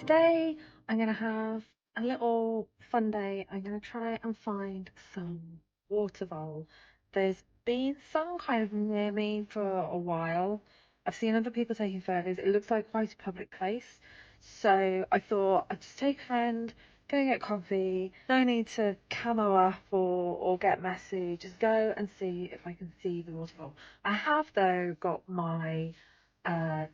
Today I'm gonna have a little fun day. I'm gonna try and find some water vole. There's been some kind of near me for a while. I've seen other people taking photos. It looks like quite a public place. So I thought I'd just take a friend, go get coffee. No need to camo up or get messy. Just go and see if I can see the waterfall. I have though got my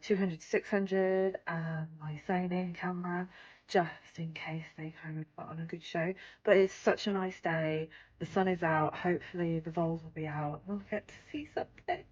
200 to 600 and my Sony camera just in case they kind of put on a good show. But it's such a nice day. The sun is out. Hopefully the voles will be out and we'll get to see something.